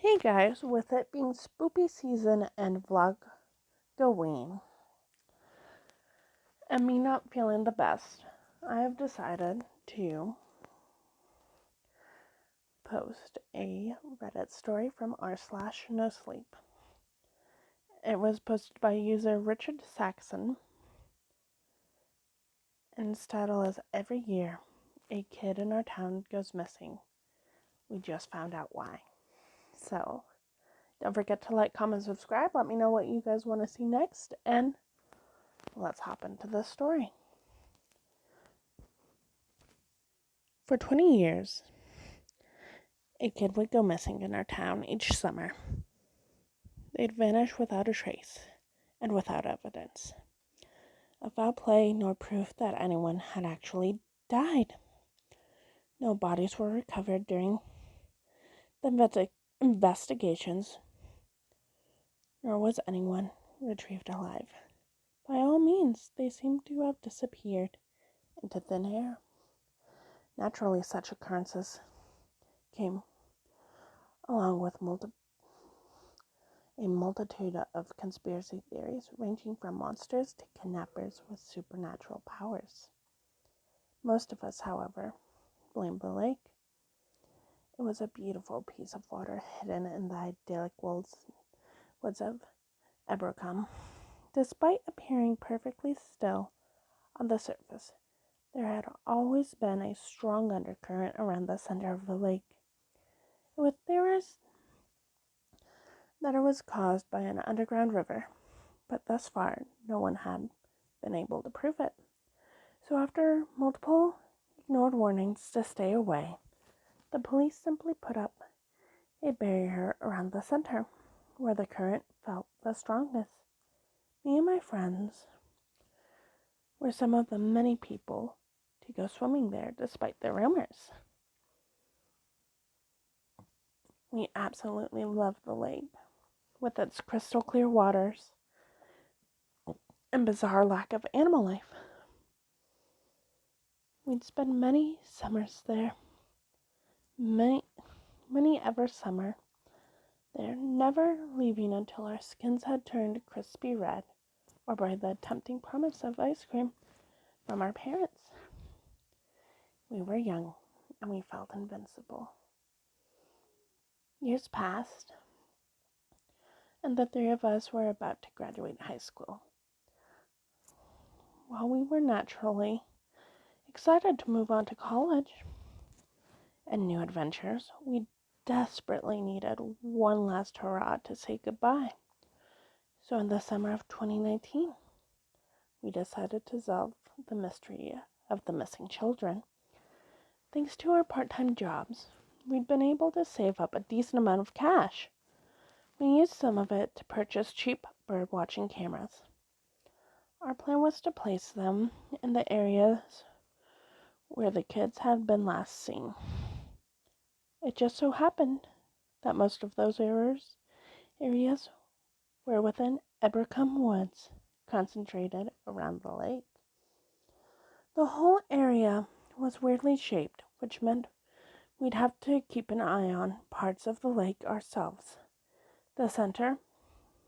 Hey guys, with it being spoopy season and vlog going, and me not feeling the best, I have decided to post a Reddit story from r/Nosleep. It was posted by user Richard Saxon, and its title is "Every year, a kid in our town goes missing. We just found out why." So, don't forget to like, comment, subscribe. Let me know what you guys want to see next, and let's hop into the story. For 20 years, a kid would go missing in our town each summer. They'd vanish without a trace and without evidence of foul play nor proof that anyone had actually died. No bodies were recovered during the investigations, nor was anyone retrieved alive. By all means, they seemed to have disappeared into thin air. Naturally, such occurrences came along with a multitude of conspiracy theories, ranging from monsters to kidnappers with supernatural powers. Most of us, however, blame the lake. It was a beautiful piece of water hidden in the idyllic woods of Ebercombe. Despite appearing perfectly still on the surface, there had always been a strong undercurrent around the center of the lake. It was theorized that it was caused by an underground river, but thus far no one had been able to prove it. So after multiple ignored warnings to stay away, the police simply put up a barrier around the center, where the current felt the strongest. Me and my friends were some of the many people to go swimming there despite the rumors. We absolutely loved the lake, with its crystal clear waters and bizarre lack of animal life. We'd spend many summers there, many ever summer there, never leaving until our skins had turned crispy red, or by the tempting promise of ice cream from our parents. We were young, and we felt invincible. Years passed, and the three of us were about to graduate high school. While we were naturally excited to move on to college and new adventures, we desperately needed one last hurrah to say goodbye. So in the summer of 2019, we decided to solve the mystery of the missing children. Thanks to our part-time jobs, we'd been able to save up a decent amount of cash. We used some of it to purchase cheap bird-watching cameras. Our plan was to place them in the areas where the kids had been last seen. It just so happened that most of those areas were within Ebercombe Woods, concentrated around the lake. The whole area was weirdly shaped, which meant we'd have to keep an eye on parts of the lake ourselves. The center,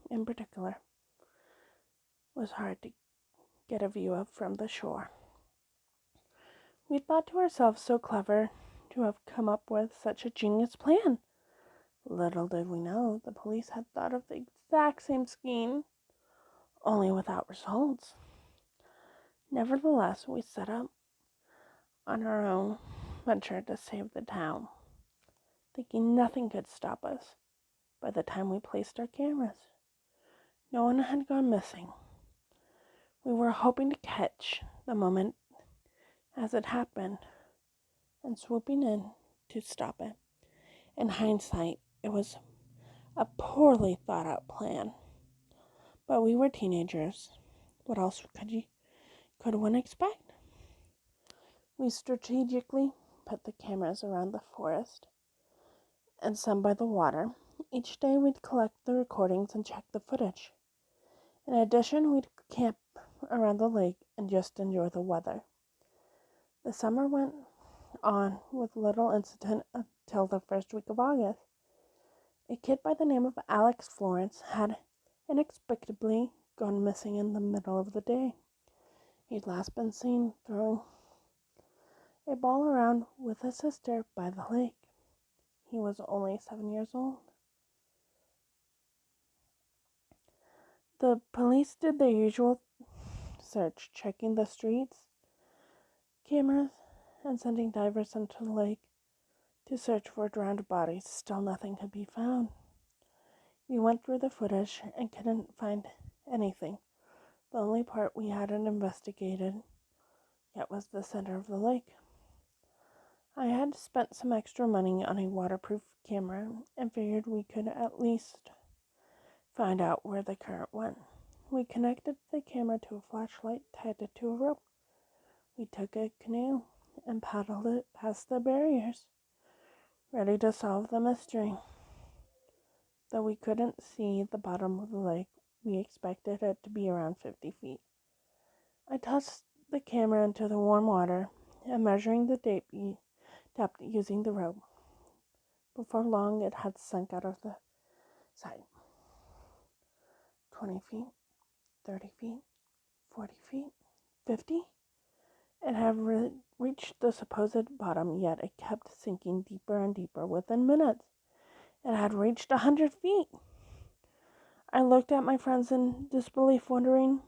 in particular, was hard to get a view of from the shore. We thought to ourselves, so clever to have come up with such a genius plan. Little did we know the police had thought of the exact same scheme, only without results. Nevertheless, we set out on our own venture to save the town, thinking nothing could stop us. By the time we placed our cameras, no one had gone missing. We were hoping to catch the moment as it happened and swooping in to stop it. In hindsight, it was a poorly thought out plan. But we were teenagers. What else could one expect? We strategically put the cameras around the forest and some by the water. Each day we'd collect the recordings and check the footage. In addition, we'd camp around the lake and just enjoy the weather. The summer went on with little incident until the first week of August. A kid by the name of Alex Florence had inexplicably gone missing in the middle of the day. He'd last been seen throwing a ball around with his sister by the lake. He was only 7 years old. The police did their usual search, checking the streets, cameras, and sending divers into the lake to search for drowned bodies. Still nothing could be found. We went through the footage and couldn't find anything. The only part we hadn't investigated yet was the center of the lake. I had spent some extra money on a waterproof camera and figured we could at least find out where the current went. We connected the camera to a flashlight, tied it to a rope. We took a canoe and paddled it past the barriers, ready to solve the mystery. Though we couldn't see the bottom of the lake, we expected it to be around 50 feet. I tossed the camera into the warm water and measuring the depth using the rope. Before long, it had sunk out of the sight. 20 feet, 30 feet, 40 feet, 50? It had reached the supposed bottom, yet it kept sinking deeper and deeper. Within minutes, it had reached 100 feet. I looked at my friends in disbelief, wondering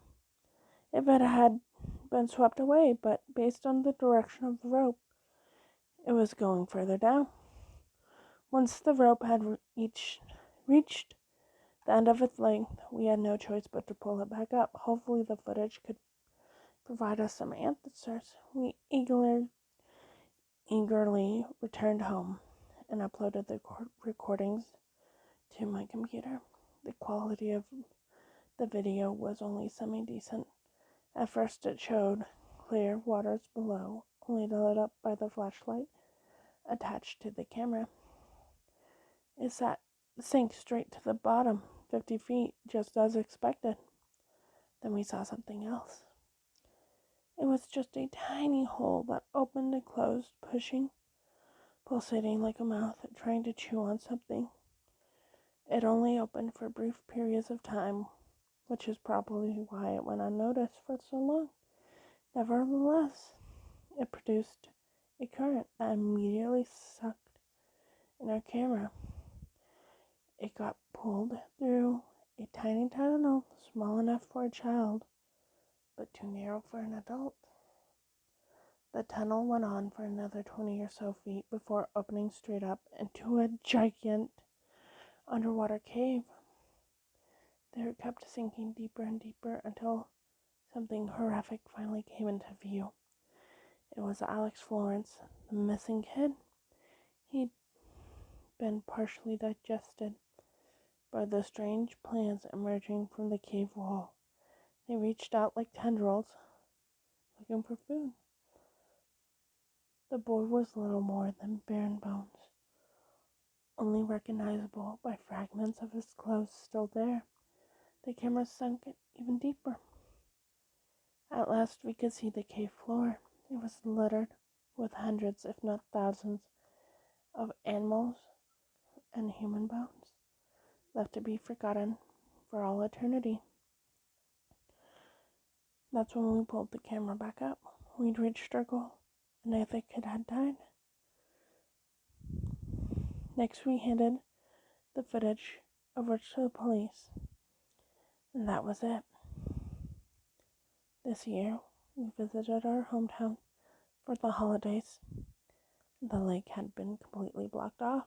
if it had been swept away, but based on the direction of the rope, it was going further down. Once the rope had reached the end of its length, we had no choice but to pull it back up. Hopefully the footage could provide us some answers. We eagerly returned home and uploaded the recordings to my computer. The quality of the video was only semi-decent. At first it showed clear waters below, only lit up by the flashlight attached to the camera. It sank straight to the bottom, 50 feet, just as expected. Then we saw something else. It was just a tiny hole that opened and closed, pulsating like a mouth, trying to chew on something. It only opened for brief periods of time, which is probably why it went unnoticed for so long. Nevertheless, it produced a current that immediately sucked in our camera. It got pulled through a tiny tunnel, small enough for a child, but too narrow for an adult. The tunnel went on for another 20 or so feet before opening straight up into a giant underwater cave. There it kept sinking deeper and deeper until something horrific finally came into view. It was Alex Florence, the missing kid. He'd been partially digested by the strange plants emerging from the cave wall. They reached out like tendrils, looking for food. The boy was little more than barren bones, only recognizable by fragments of his clothes still there. The camera sunk even deeper. At last we could see the cave floor. It was littered with hundreds, if not thousands, of animals and human bones, left to be forgotten for all eternity. That's when we pulled the camera back up. We'd reached our goal, and I think it had died. Next, we handed the footage over to the police, and that was it. This year, we visited our hometown for the holidays. The lake had been completely blocked off.